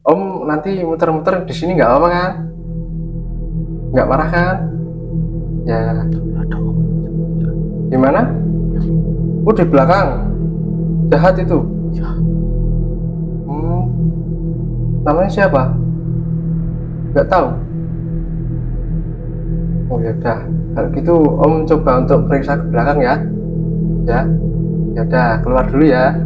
Om nanti muter-muter di sini nggak apa-apa kan? Nggak marah kan? Ya, Aduh. gimana? Oh, di belakang. Jahat itu. Ya. Hmm, namanya siapa? Nggak tahu. Oh ya udah. Kalau gitu Om coba untuk periksa ke belakang ya. Ya, ya udah keluar dulu ya.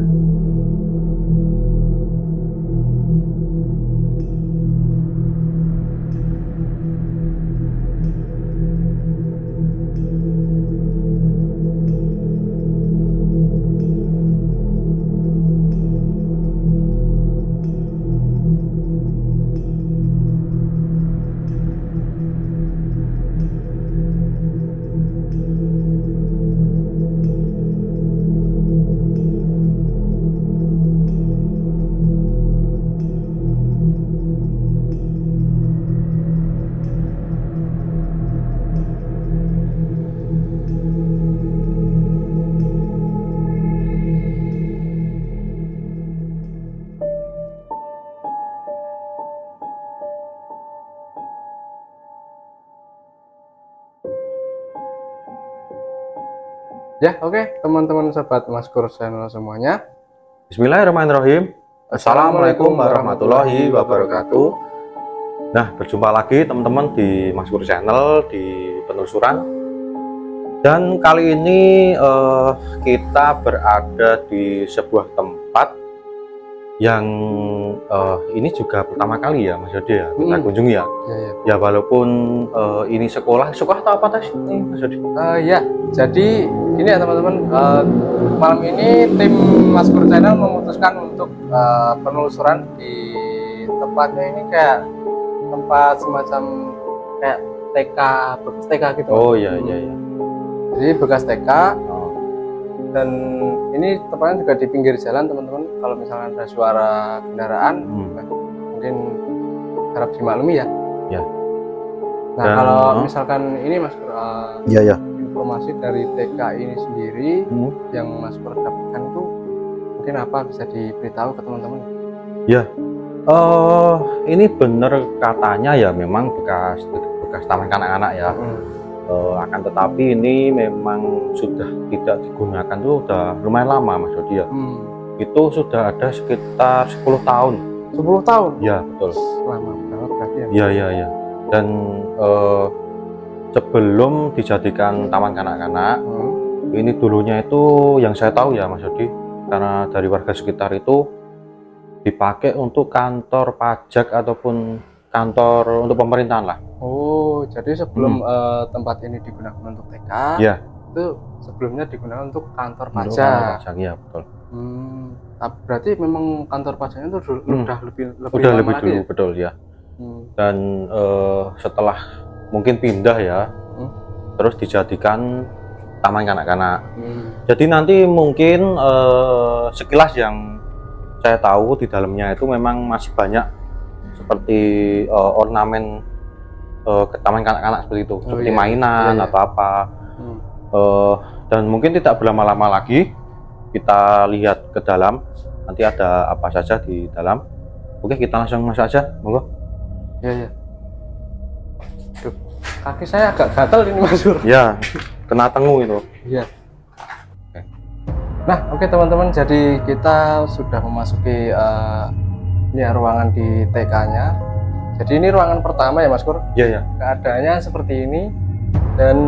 Ya, oke, teman-teman sobat Maskur channel semuanya. Bismillahirrahmanirrahim. Assalamualaikum warahmatullahi wabarakatuh. Nah, berjumpa lagi teman-teman di Maskur Channel di penelusuran. Dan kali ini kita berada di sebuah tempat yang ini juga pertama kali ya Mas Yodi ya kita kunjungi ya. Ya walaupun ini sekolah atau apa tadi nih Mas Yodi? Ya, jadi ini ya teman-teman, malam ini tim Maskur Channel memutuskan untuk penelusuran di tempatnya ini, kayak tempat semacam kayak TK, bekas TK gitu. Oh iya iya iya. Jadi bekas TK. Dan ini tempatnya juga di pinggir jalan teman-teman. Kalau misalnya ada suara kendaraan, mungkin harap dimaklumi ya. Ya. Nah, kalau misalkan ini Mas, ya. informasi dari TK ini sendiri yang Mas Pur dapatkan itu mungkin apa, bisa diberitahu ke teman-teman? Ya, ini bener katanya ya, memang bekas taman kanak-kanak ya. Akan tetapi ini memang sudah tidak digunakan tuh udah lumayan lama Mas Dodi ya. Itu sudah ada sekitar 10 tahun. 10 tahun? Ya betul. Lama banget berarti ya. Iya iya iya. Dan sebelum dijadikan taman kanak-kanak, ini dulunya itu yang saya tahu ya Mas Dodi, karena dari warga sekitar itu dipakai untuk kantor pajak ataupun kantor untuk pemerintahan lah. Oh, jadi sebelum tempat ini digunakan untuk TK, ya, itu sebelumnya digunakan untuk kantor pajak. Ya betul. Berarti memang kantor pajaknya itu udah lebih dulu ya? Betul ya. Dan setelah mungkin pindah ya, terus dijadikan taman kanak-kanak. Jadi nanti mungkin sekilas yang saya tahu di dalamnya itu memang masih banyak seperti ornamen ke taman kanak-kanak seperti itu, seperti mainan atau apa. Dan mungkin tidak berlama-lama lagi kita lihat ke dalam, nanti ada apa saja di dalam. Oke, kita langsung masuk aja, monggo. Iya. Duh, kaki saya agak gatel ini Mas Sur. Ya, kena tengu itu. Iya. Nah, oke teman-teman, jadi kita sudah memasuki ini ya, ruangan di TK-nya. Jadi ini ruangan pertama ya Mas Kur. Iya ya. Keadaannya seperti ini. Dan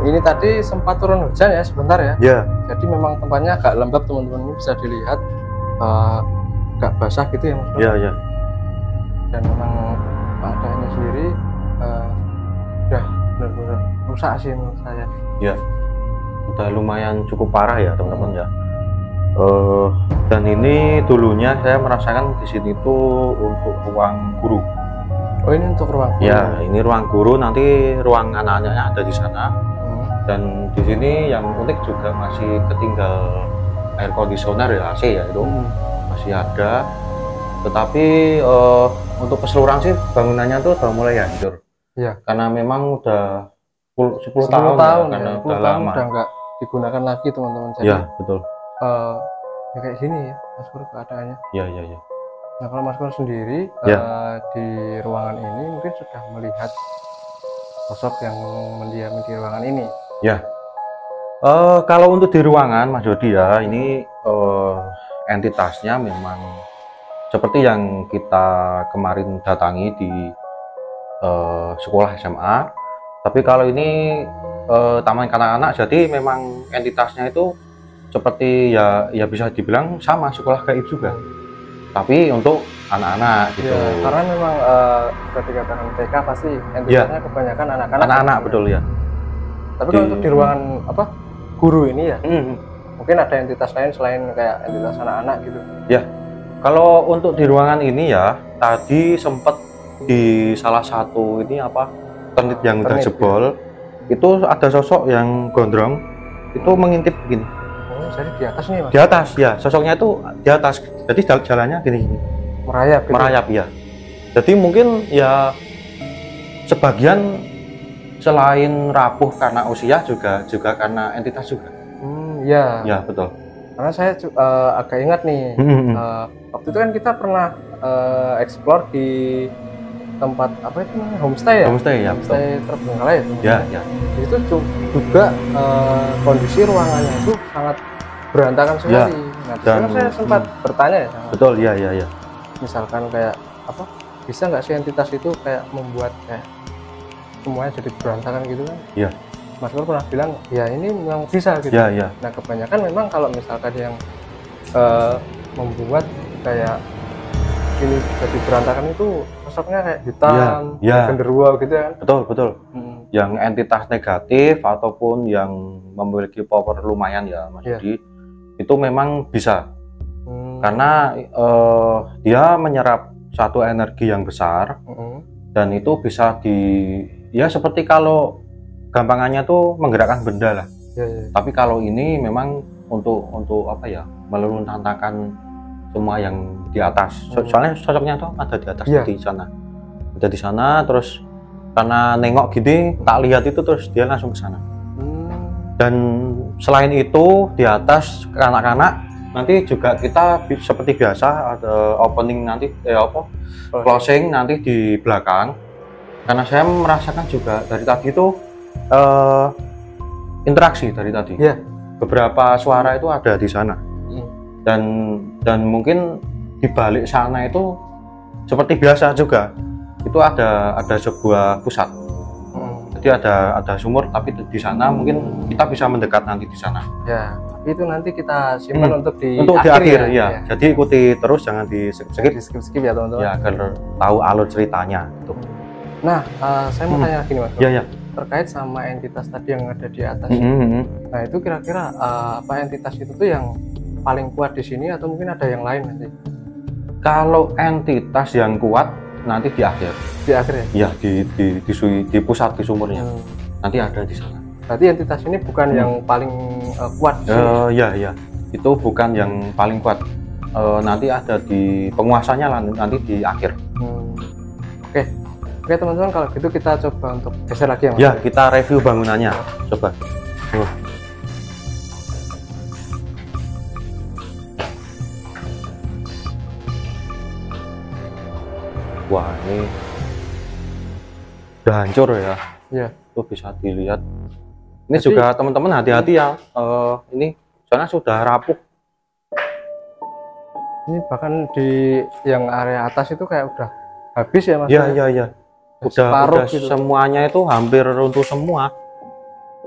ini tadi sempat turun hujan ya sebentar ya. Iya. Jadi memang tempatnya agak lembab teman-teman, ini bisa dilihat agak basah gitu ya Mas Kur. Iya iya. Dan memang keadaannya sendiri udah benar-benar rusak sih menurut saya. Iya. Udah lumayan cukup parah ya teman-teman ya. Dan ini dulunya saya merasakan di sini tuh untuk ruang guru. Oh, ini untuk ruang guru? Ya, ini ruang guru, nanti ruang anak-anaknya ada di sana. Dan di sini yang unik juga masih ketinggal air kondisioner ya, AC ya itu masih ada. Tetapi untuk keseluruhan sih bangunannya tuh udah mulai hancur. Iya. Karena memang udah 10 tahun ya, karena udah lama. Udah nggak digunakan lagi teman-teman. Iya betul. Ya kayak gini ya Mas Pur keadaannya. Iya iya iya. Nah, kalau Mas Kur sendiri Ya. di ruangan ini mungkin sudah melihat sosok yang mendiami di ruangan ini. Ya. Kalau untuk di ruangan Mas Dodi ya, ini entitasnya memang seperti yang kita kemarin datangi di sekolah SMA. Tapi kalau ini taman kanak-kanak, jadi memang entitasnya itu seperti ya bisa dibilang sama sekolah gaib juga. Tapi untuk anak-anak gitu. Ya, karena memang sudah dikatakan TK pasti entitasnya kebanyakan anak-anak. Anak-anak betul ya. Tapi kalau untuk di ruangan apa guru ini ya, mungkin ada entitas lain selain kayak entitas anak-anak gitu. Ya, kalau untuk di ruangan ini ya, tadi sempat di salah satu ini apa ternit yang udah jebol, itu ada sosok yang gondrong, itu mengintip gini. Oh, jadi di atas nih Mas? Di atas ya, sosoknya itu di atas. Jadi jalannya gini. Merayap gitu? Merayap ya. Jadi mungkin ya sebagian selain rapuh karena usia juga karena entitas juga. Ya. Ya betul. Karena saya agak ingat nih, waktu itu kan kita pernah explore di tempat apa itu namanya homestay ya? Homestay ya. Homestay Terbengkalai ya. Ya. Di situ juga kondisi ruangannya itu sangat berantakan sekali. Nah, dan saya sempat bertanya ya. Betul ya. Misalkan kayak apa? Bisa nggak sih entitas itu kayak membuat kayak semuanya jadi berantakan gitu kan? Iya. Mas Kur pernah bilang ya ini memang bisa gitu. Ya. Nah kebanyakan memang kalau misalkan yang membuat kayak ini jadi berantakan itu sosoknya kayak hitam, genderuwo gitu kan? Betul. Yang entitas negatif ataupun yang memiliki power lumayan ya Mas Yudi, itu memang bisa. Karena dia menyerap satu energi yang besar dan itu bisa ya seperti kalau gampangannya tuh menggerakkan benda lah. Tapi kalau ini memang untuk apa ya, meluntangkan semua yang di atas. Soalnya sosoknya tuh ada di atas di sana. Ada di sana terus karena nengok gini tak lihat itu terus dia langsung ke sana. Dan selain itu di atas anak-anak nanti juga kita seperti biasa ada opening nanti closing nanti di belakang. Karena saya merasakan juga dari tadi itu interaksi dari tadi. Beberapa suara itu ada di sana. Dan mungkin di balik sana itu seperti biasa juga. Itu ada sebuah pusat. Jadi ada sumur tapi di sana mungkin kita bisa mendekat nanti di sana. Ya, itu nanti kita simpan untuk di akhir ya. Jadi ikuti terus jangan di skip ya teman-teman. Ya agar tahu alur ceritanya gitu. Nah, saya mau tanya lagi nih Mas. Ya. Terkait sama entitas tadi yang ada di atas. Nah, itu kira-kira apa entitas itu tuh yang paling kuat di sini atau mungkin ada yang lain nanti? Kalau entitas yang kuat nanti di akhir. Di akhir ya? Ya, di pusat di sumurnya. Nanti ada di sana. Berarti entitas ini bukan yang paling kuat? Ya. Itu bukan yang paling kuat. Nanti ada di penguasanya lah nanti di akhir. Oke teman-teman, kalau gitu kita coba untuk geser lagi ya Mas? Ya, kita review bangunannya. Coba. Wah, ini udah hancur ya. Iya. Tuh bisa dilihat. Ini juga teman-teman hati-hati ya. Ini soalnya sudah rapuh. Ini bahkan di yang area atas itu kayak udah habis ya Mas? Iya. Udah gitu. Semuanya itu hampir runtuh semua.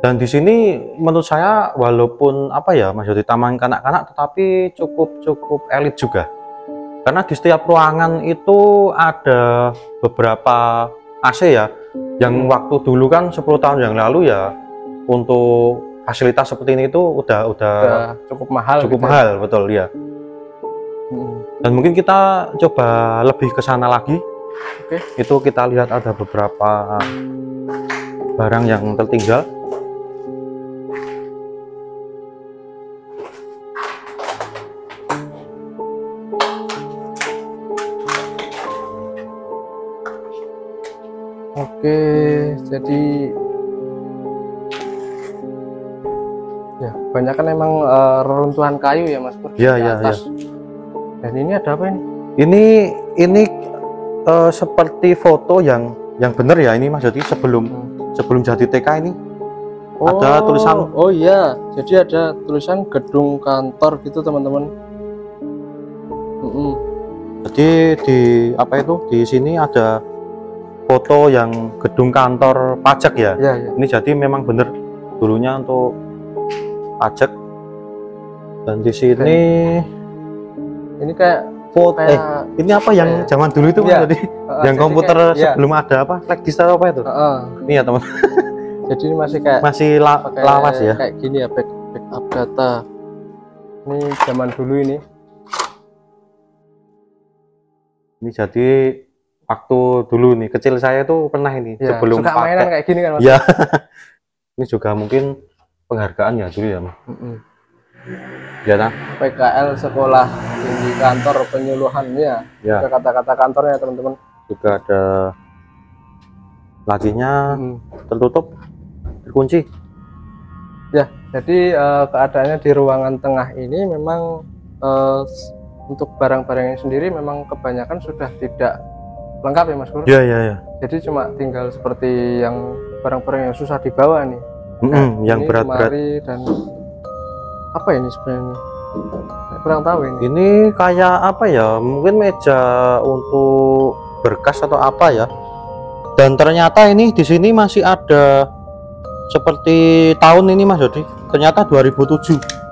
Dan di sini menurut saya walaupun apa ya Mas di taman kanak-kanak tetapi cukup elit juga. Karena di setiap ruangan itu ada beberapa AC ya. Yang waktu dulu kan 10 tahun yang lalu ya untuk fasilitas seperti ini itu udah cukup mahal. Cukup mahal, betul ya. Dan mungkin kita coba lebih ke sana lagi. Itu kita lihat ada beberapa barang yang tertinggal. Oke, jadi ya banyak kan emang reruntuhan kayu ya Mas Pur. Iya. Dan ini ada apa ini? Ini seperti foto yang benar ya ini Mas Jody sebelum jadi TK ini ada tulisan. Oh iya, jadi ada tulisan gedung kantor gitu teman-teman. Jadi di apa itu di sini ada foto yang gedung kantor pajak ya. Iya. Ini jadi memang benar dulunya untuk pajak. Dan di sini ini kayak foto ini apa yang zaman dulu itu Mas Jody? Yang komputer sebelum ada apa? Flash disk apa itu? Ini ya teman. Jadi ini masih kayak lawas ya. Kayak gini ya, backup data. Ini zaman dulu ini. Ini jadi waktu dulu nih kecil saya tuh pernah ini sebelum suka pakai mainan kayak gini kan Mas? Ya. Ini juga mungkin penghargaan ya dulu ya Mas. Ya nah. PKL sekolah tinggi kantor penyuluhannya. Ya. Kata-kata kantornya teman-teman. Juga ada lacinya tertutup, terkunci. Ya, jadi keadaannya di ruangan tengah ini memang untuk barang-barangnya sendiri memang kebanyakan sudah tidak lengkap ya Mas Kur. Iya. Jadi cuma tinggal seperti yang barang-barang yang susah dibawa nih. Yang berat-berat. Dan apa ini sebenarnya? Kurang tahu ini. Ini kayak apa ya? Mungkin meja untuk berkas atau apa ya? Dan ternyata ini di sini masih ada seperti tahun ini Mas Jody. Ternyata 2007.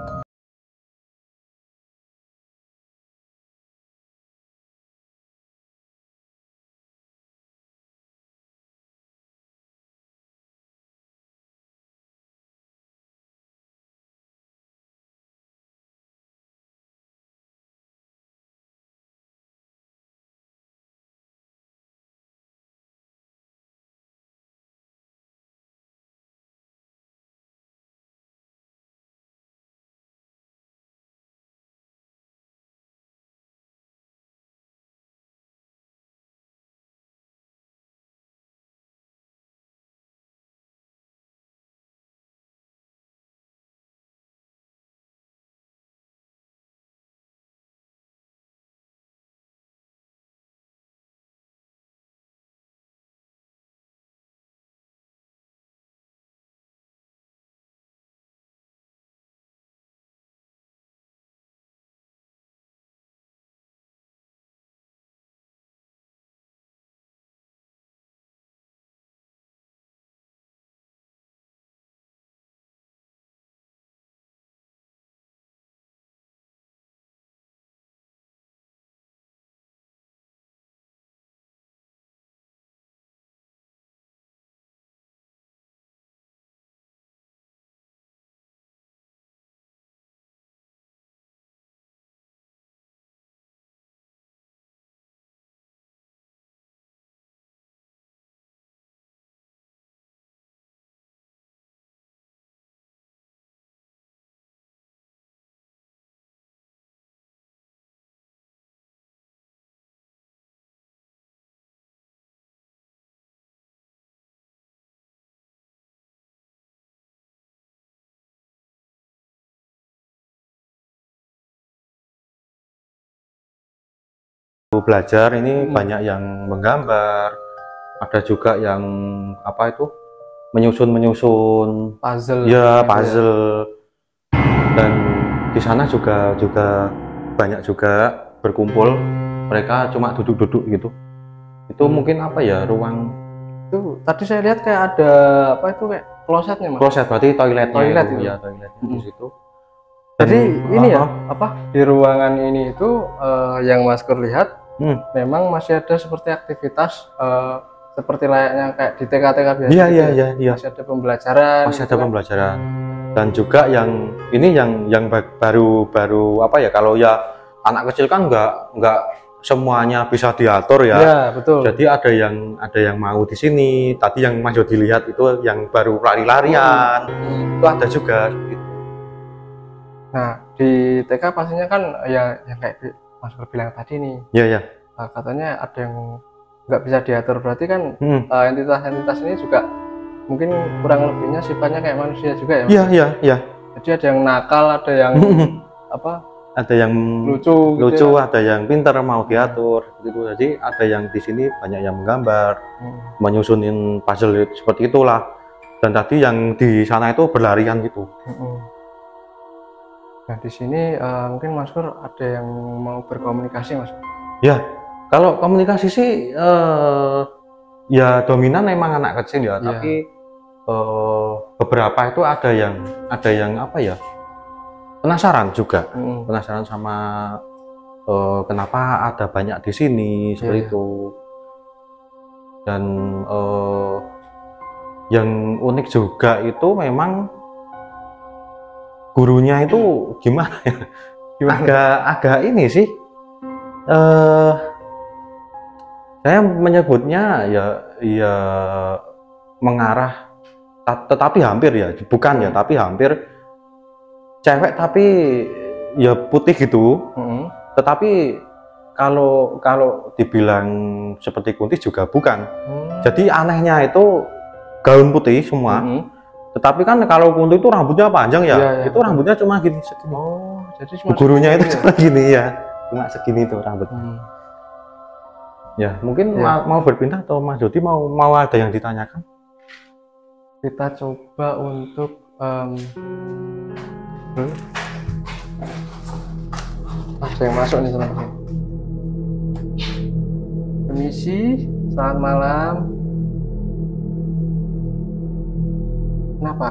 Belajar ini banyak yang menggambar, ada juga yang apa itu menyusun puzzle ya puzzle. Dan di sana juga banyak juga berkumpul, mereka cuma duduk-duduk gitu. Itu mungkin apa ya, ruang itu tadi saya lihat kayak ada apa itu kayak klosetnya Mas. Kloset berarti toiletnya itu. Itu. Ya toiletnya di situ. Jadi ini ya apa di ruangan ini itu yang Mas Kur lihat memang masih ada seperti aktivitas seperti layaknya kayak di TK-TK biasa. Iya. Masih ada pembelajaran. Masih ada pembelajaran. Dan juga yang ini yang baru apa ya, kalau ya anak kecil kan nggak semuanya bisa diatur ya. Iya, betul. Jadi ada yang mau di sini. Tadi yang Mas Jody lihat itu yang baru lari-larian. Itu ada juga gitu. Nah, di TK pastinya kan ya yang kayak Mas Kur bilang tadi nih. Iya. Katanya ada yang nggak bisa diatur, berarti kan entitas-entitas ini juga mungkin kurang lebihnya sifatnya kayak manusia juga ya Mas? Iya. Jadi ada yang nakal, ada yang apa? ada yang lucu gitu ya. ada yang pintar mau diatur gitu. Jadi ada yang di sini banyak yang menggambar, menyusunin puzzle seperti itulah. Dan tadi yang di sana itu berlarian gitu. Nah di sini mungkin Mas Pur ada yang mau berkomunikasi, Mas? Ya, kalau komunikasi sih ya dominan memang anak kecil ya, tapi beberapa itu ada yang apa ya, penasaran juga, penasaran sama kenapa ada banyak di sini seperti itu. Dan yang unik juga itu memang gurunya itu gimana ya? Agak ini sih. Saya menyebutnya ya mengarah, tetapi hampir ya, bukan ya, tapi hampir cewek tapi ya putih gitu. Tetapi kalau dibilang seperti Kunti juga bukan. Jadi anehnya itu gaun putih semua. Tetapi kan kalau Kunti itu rambutnya panjang ya, itu rambutnya cuma gini segini. Oh, jadi cuma gurunya itu cuma gini ya, cuma segini tuh rambut. Ya mungkin mau berpindah atau Mas Jody mau ada yang ditanyakan? Kita coba untuk ada yang masuk nih teman-teman. Permisi, selamat malam. Kenapa?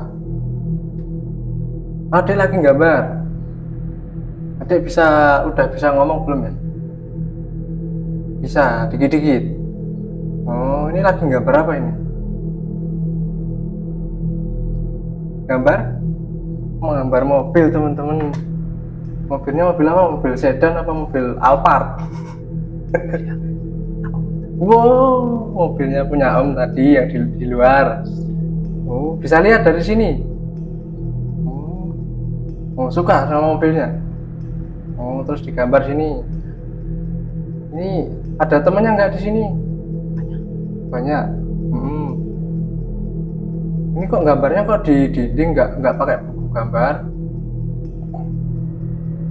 Adek lagi gambar. Adek udah bisa ngomong belum ya? Bisa, dikit-dikit. Oh, ini lagi gambar apa ini? Gambar? Menggambar mobil teman-teman. Mobilnya mobil apa? Mobil sedan apa mobil Alphard? Wow, mobilnya punya Om tadi yang di luar. Oh, bisa lihat dari sini. Oh, suka sama mobilnya. Oh, terus digambar sini. Ini ada temannya nggak di sini? Banyak. Ini kok gambarnya kok di dinding, nggak pakai buku gambar?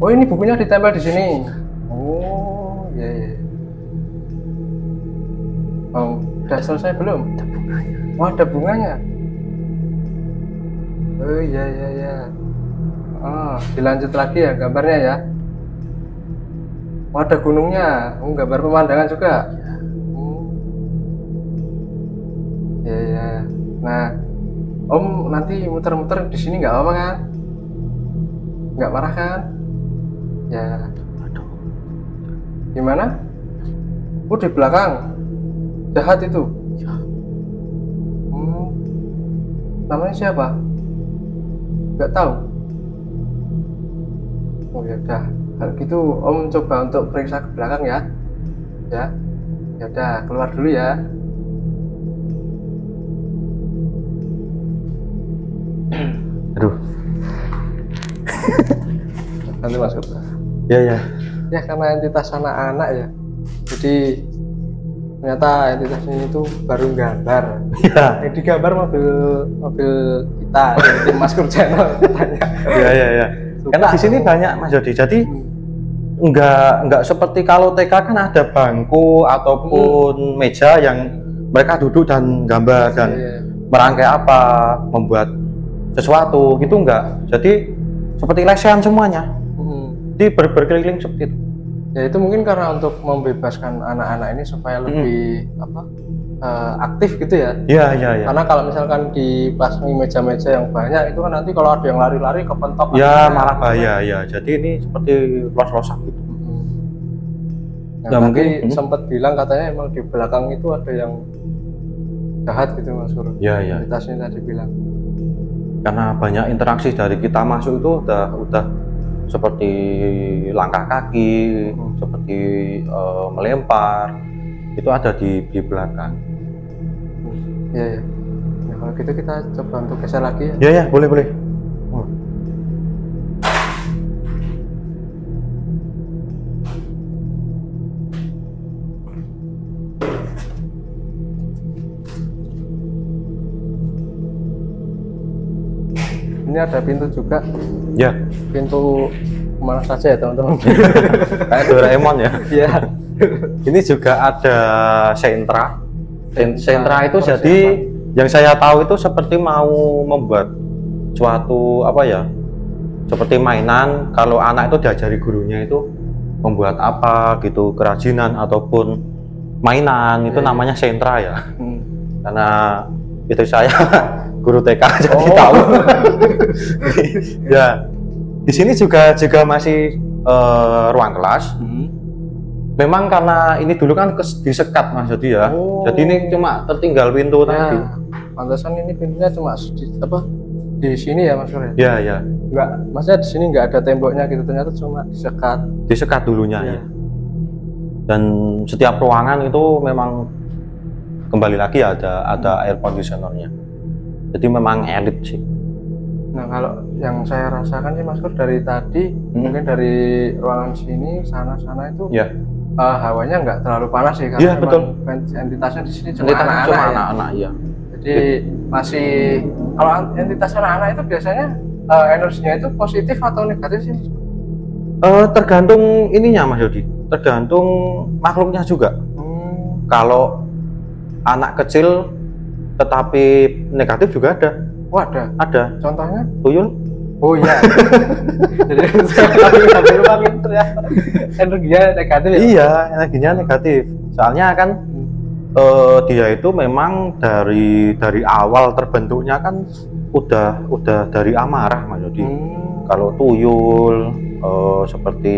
Oh, ini bukunya ditempel di sini. Oh, iya. Oh, udah selesai belum? Ada bunganya. Oh, ada bunganya. Oh, iya. Oh, dilanjut lagi ya gambarnya ya. Oh, ada gunungnya. Oh, gambar pemandangan juga. Iya. Nah, Om nanti muter-muter di sini nggak apa-apa kan? Nggak marah kan? Ya. Gimana? Oh, di belakang. Jahat itu. Namanya siapa? Nggak tahu. Oh ya udah. Kalau gitu Om coba untuk periksa ke belakang ya. Ya udah, keluar dulu ya. Aduh. Nanti masuk. Ya. Ya karena entitas anak-anak ya. Jadi ternyata entitas ini tuh baru gambar. Ya. Yang digambar mobil kita, tim Maskur Channel katanya. Ya. Karena di sini banyak Mas Jody. Jadi enggak seperti kalau TK kan ada bangku ataupun meja yang mereka duduk dan gambar dan merangkai apa, membuat sesuatu gitu enggak. Jadi seperti lesehan semuanya. Jadi berkeliling seperti itu. Ya itu mungkin karena untuk membebaskan anak-anak ini supaya lebih aktif gitu ya. Iya. Karena kalau misalkan dipasang meja-meja yang banyak itu kan nanti kalau ada yang lari-lari kepentok. Ya malah bahaya ya. Jadi ini seperti los-losan gitu. Ya mungkin sempat bilang katanya emang di belakang itu ada yang jahat gitu Mas Guru. Iya. Entitasnya tadi bilang. Karena banyak interaksi dari kita masuk itu udah seperti langkah kaki, seperti melempar, itu ada di belakang. Iya. Ya, kalau gitu kita coba untuk geser lagi ya. Iya, boleh. Ini ada pintu juga. Ya. Pintu kemana saja ya teman-teman. Kayak Doraemon ya. Iya. Ini juga ada sentra. Sentra itu Persiapan. jadi yang saya tahu itu seperti mau membuat suatu apa ya, seperti mainan. Kalau anak itu diajari gurunya itu membuat apa gitu, kerajinan ataupun mainan itu namanya sentra ya. Karena itu saya guru TK jadi tahu. Ya, di sini juga masih ruang kelas. Memang karena ini dulu kan disekat Mas Jody ya. Jadi ini cuma tertinggal pintu tadi. Pantesan ini pintunya cuma di sini ya Mas Nur ya? Iya, ya. Enggak, maksudnya di sini nggak ada temboknya gitu, ternyata cuma disekat. Disekat dulunya ya. Dan setiap ruangan itu memang kembali lagi ada air conditionernya. Jadi memang elit sih. Nah kalau yang saya rasakan sih Mas Nur dari tadi, mungkin dari ruangan sini sana itu hawanya nggak terlalu panas sih, karena entitasnya di sini cuma anak-anak ya. Jadi masih, kalau entitas anak-anak itu biasanya energinya itu positif atau negatif sih? Tergantung ininya Mas Yodi, tergantung makhluknya juga. Kalau anak kecil tetapi negatif juga ada. Oh ada. Contohnya? Tuyul. Oh iya. Jadi energinya negatif ya? Iya, energinya negatif. Soalnya kan dia itu memang dari awal terbentuknya kan udah dari amarah Mas Yodi. Kalau tuyul seperti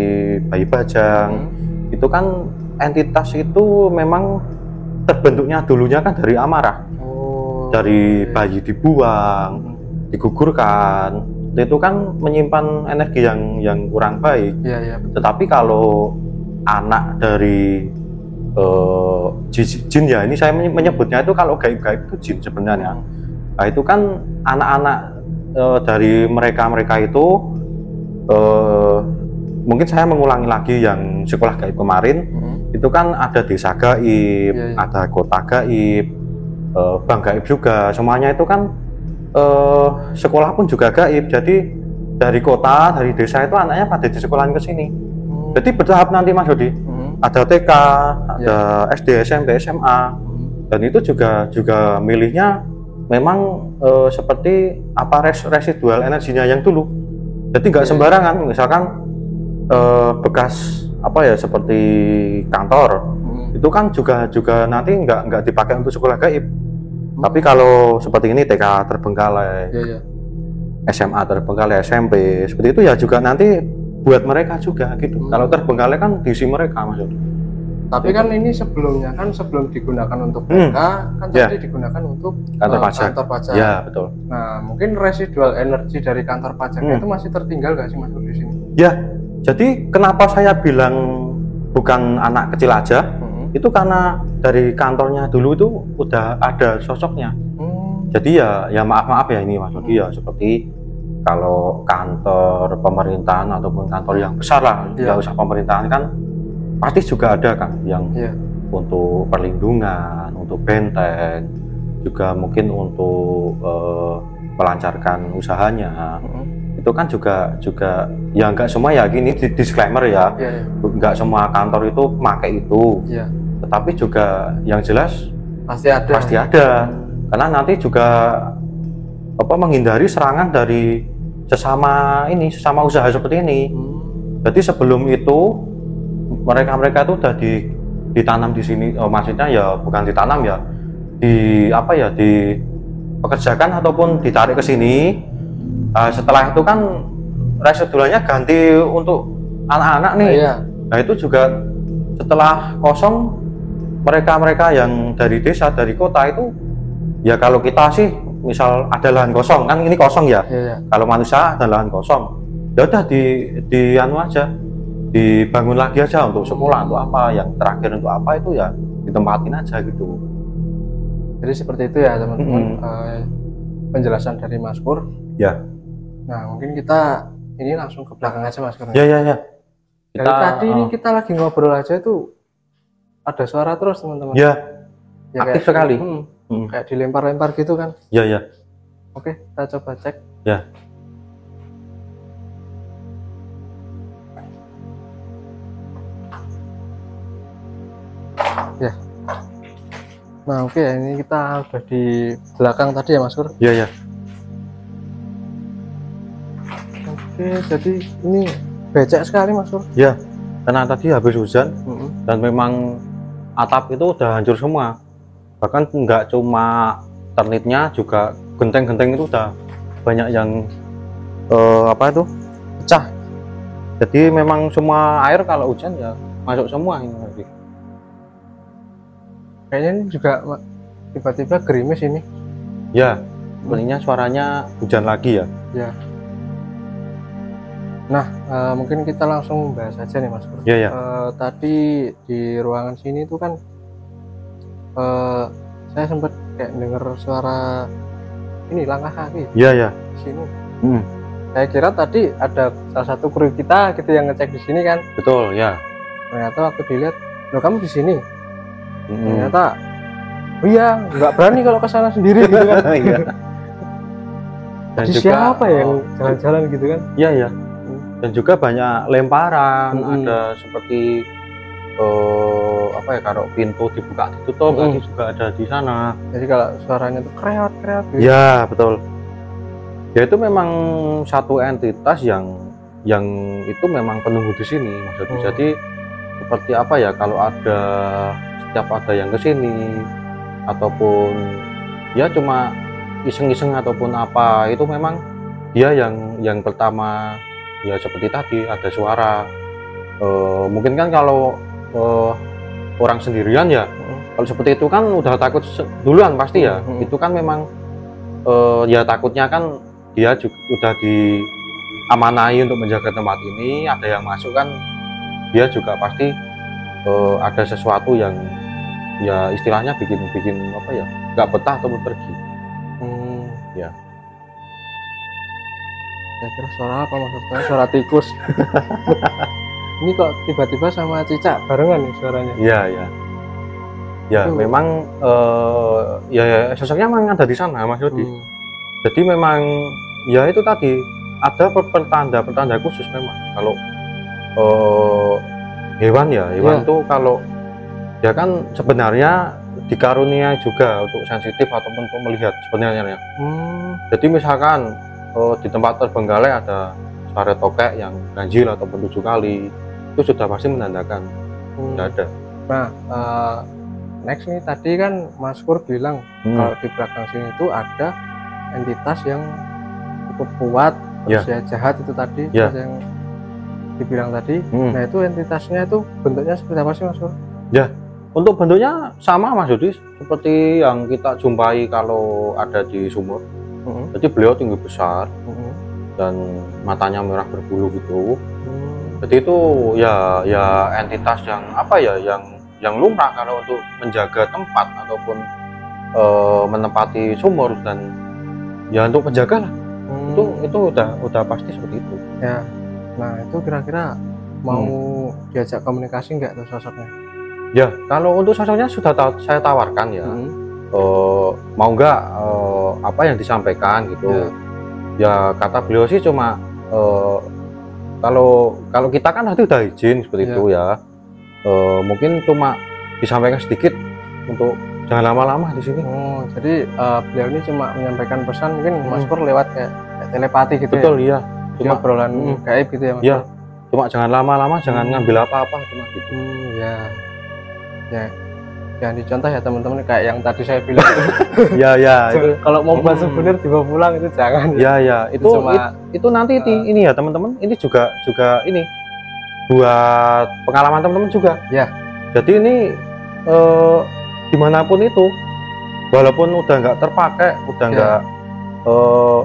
bayi bajang itu kan entitas itu memang terbentuknya dulunya kan dari amarah. Dari bayi dibuang, digugurkan, itu kan menyimpan energi yang kurang baik. Tetapi kalau anak dari jin ya, ini saya menyebutnya itu kalau gaib-gaib itu jin sebenarnya. Nah itu kan anak-anak dari mereka itu mungkin saya mengulangi lagi yang sekolah gaib kemarin, itu kan ada desa gaib, ada kota gaib, bank gaib juga, semuanya itu kan sekolah pun juga gaib. Jadi dari kota, dari desa itu anaknya pada di sekolahan ke sini. Jadi bertahap nanti Mas Yodi. Ada TK, ada SD, SMP, SMA, dan itu juga milihnya memang seperti apa residual energinya yang dulu. Jadi nggak sembarangan, misalkan bekas apa ya seperti kantor, itu kan juga nanti nggak dipakai untuk sekolah gaib. Tapi kalau seperti ini TK terbengkalai, SMA terbengkalai, SMP seperti itu ya juga nanti buat mereka juga gitu. Kalau terbengkalai kan diisi mereka Mas. Tapi kan ini sebelumnya kan sebelum digunakan untuk TK kan tadi digunakan untuk kantor pajak. Ya betul. Nah mungkin residual energi dari kantor pajaknya itu masih tertinggal nggak sih Mas di sini? Ya, jadi kenapa saya bilang bukan anak kecil aja? Itu karena dari kantornya dulu itu udah ada sosoknya. Jadi ya maaf ya ini Mas Yodi ya, seperti kalau kantor pemerintahan ataupun kantor yang besar lah, nggak usah pemerintahan kan pasti juga ada kan yang untuk perlindungan, untuk benteng, juga mungkin untuk melancarkan usahanya. Itu kan juga ya nggak semua ya, gini disclaimer ya, nggak semua kantor itu pakai itu, tetapi juga yang jelas pasti ada karena nanti juga menghindari serangan dari sesama usaha seperti ini. Jadi sebelum itu mereka itu udah ditanam di sini, maksudnya ya bukan ditanam ya, dipekerjakan ataupun ditarik ke sini. Setelah itu kan residualnya ganti untuk anak-anak nih. Nah itu juga setelah kosong, mereka yang dari desa, dari kota itu ya, kalau kita sih misal ada lahan kosong kan, ini kosong ya. Kalau manusia ada lahan kosong, ya udah di anu aja, dibangun lagi aja untuk sekolah, untuk apa, yang terakhir untuk apa itu ya ditempatin aja gitu. Jadi seperti itu ya teman-teman, penjelasan dari Mas Pur. Nah mungkin kita ini langsung ke belakang aja Mas Pur. Ya. Dari tadi ini kita lagi ngobrol aja itu ada suara terus teman-teman. Aktif sekali. Kayak dilempar-lempar gitu kan. Oke, kita coba cek. Nah, oke, ini kita udah di belakang tadi ya Mas Pur. Iya, ya. Oke, jadi ini becek sekali Mas Pur. Ya, karena tadi habis hujan dan memang atap itu udah hancur semua. Bahkan nggak cuma ternitnya, juga genteng-genteng itu udah banyak yang apa itu pecah. Jadi memang semua air kalau hujan ya masuk semua ini lagi. Kayaknya ini juga tiba-tiba gerimis ini. Ya, sebenarnya suaranya hujan lagi ya. Ya. Nah, mungkin kita langsung bahas aja nih Mas Pur. Iya, ya. Tadi di ruangan sini tuh kan saya sempat kayak dengar suara ini langkah kaki Iya, ya. di sini. Saya kira tadi ada salah satu kru kita gitu yang ngecek di sini kan. Betul, ya. Ternyata waktu dilihat, loh kamu di sini. Ternyata, oh iya, nggak berani kalau ke sana sendiri gitu kan. Iya. Dan Tadi juga, siapa yang jalan-jalan gitu kan? Iya, ya. Dan juga banyak lemparan, ada seperti apa ya, kalau pintu dibuka ditutup tadi juga ada di sana. Jadi kalau suaranya tuh kreot-kreot gitu. Ya, betul. Ya itu memang satu entitas yang itu memang penunggu di sini maksudnya. Jadi seperti apa ya, kalau ada setiap ada yang ke sini ataupun ya cuma iseng-iseng ataupun apa, itu memang dia yang pertama ya seperti tadi ada suara. Mungkin kan kalau orang sendirian ya kalau seperti itu kan udah takut duluan pasti ya. Itu kan memang ya takutnya kan dia juga udah diamanai untuk menjaga tempat ini, ada yang masuk kan dia juga pasti ada sesuatu yang ya istilahnya bikin apa ya, nggak betah atau pergi. Ya. Saya kira suara apa maksudnya? Suara tikus. Ini kok tiba-tiba sama cicak barengan nih suaranya? Iya, ya. Ya, memang ya sosoknya memang ada di sana Mas Yodi. Jadi memang ya itu tadi ada pertanda khusus memang kalau hewan tuh kalau ya kan sebenarnya dikarunia juga untuk sensitif ataupun untuk melihat sebenarnya ya. Jadi misalkan di tempat terbengkalai ada suara tokek yang ganjil ataupun 7 kali, itu sudah pasti menandakan tidak ada. Nah, next nih tadi kan Mas Pur bilang kalau di belakang sini itu ada entitas yang cukup kuat, terus ya jahat itu tadi, yang dibilang tadi. Nah itu entitasnya itu bentuknya seperti apa sih Mas Pur? Ya, untuk bentuknya sama Mas Yudi, seperti yang kita jumpai kalau ada di sumur. Jadi beliau tinggi besar dan matanya merah berbulu gitu. Jadi itu ya entitas yang apa ya, yang lumrah kalau untuk menjaga tempat ataupun menempati sumur dan ya untuk menjaga lah. Itu udah pasti seperti itu. Ya. Nah itu kira-kira mau diajak komunikasi nggak tuh sosoknya? Ya, kalau untuk sosoknya sudah saya tawarkan ya. Mau nggak apa yang disampaikan gitu. Ya kata beliau sih cuma kalau kita kan nanti udah izin seperti itu ya. Mungkin cuma disampaikan sedikit untuk jangan lama-lama di sini. Jadi beliau ini cuma menyampaikan pesan, mungkin Mas Pur lewat kayak telepati gitu. Betul, ya. Cuma obrolan gaib gitu ya Mas Pur. Cuma jangan lama-lama, jangan ngambil apa-apa, cuma gitu. Ya. Jangan dicontoh ya teman-teman, kayak yang tadi saya bilang. Ya. Itu kalau mau buat souvenir dibawa pulang itu jangan. Ya. Itu nanti ini ya teman-teman. Ini juga ini buat pengalaman teman-teman juga. Ya. Jadi ini dimanapun itu, walaupun udah nggak terpakai, udah nggak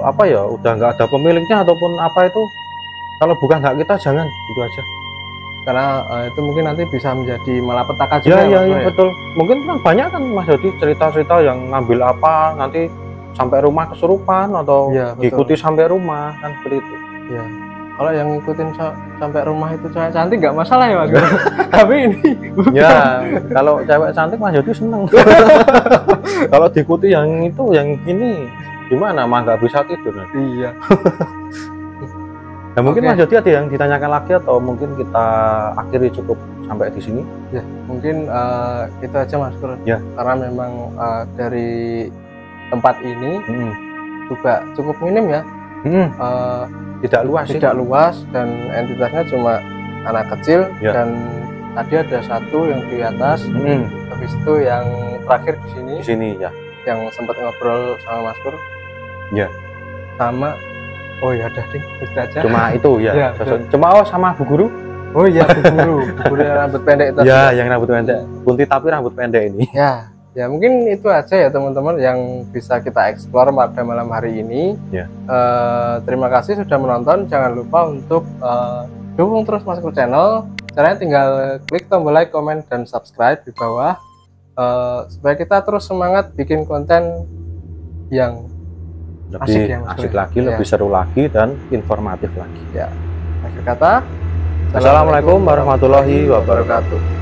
apa ya, udah nggak ada pemiliknya ataupun apa itu, kalau bukan hak kita jangan, itu aja. Karena itu mungkin nanti bisa menjadi malapetaka juga. Ya, betul. Mungkin kan banyak kan Mas Yodi cerita-cerita yang ngambil apa nanti sampai rumah kesurupan atau diikuti sampai rumah kan seperti itu. Ya. Kalau yang ngikutin sampai rumah itu cewek cantik nggak masalah ya Mas. Tapi ini ya kalau cewek cantik Mas Yodi seneng. Kalau diikuti yang itu yang gini gimana, mah nggak bisa tidur nanti. Iya. Nah mungkin Mas Yodi ada yang ditanyakan lagi atau mungkin kita akhiri cukup sampai di sini? Ya, mungkin itu aja Mas Pur. Ya. Karena memang dari tempat ini juga cukup minim ya. Tidak luas sih. Tidak luas dan entitasnya cuma anak kecil Ya. dan tadi ada satu yang di atas. Habis itu yang terakhir di sini. Di sini ya. Yang sempat ngobrol sama Mas Pur. Ya. Sama oh ya udah deh, itu aja. Cuma itu ya. Ya, cuma sama Bu Guru. Oh iya, Bu Guru yang rambut pendek tadi. Ya, yang rambut pendek. Kunti tapi rambut pendek ini. Ya mungkin itu aja ya teman-teman yang bisa kita eksplor pada malam hari ini. Ya. Terima kasih sudah menonton. Jangan lupa untuk dukung terus Maskur Channel. Caranya tinggal klik tombol like, komen, dan subscribe di bawah supaya kita terus semangat bikin konten yang lebih asik lagi, lebih seru lagi, dan informatif lagi. Ya. Akhir kata, Assalamualaikum warahmatullahi wabarakatuh.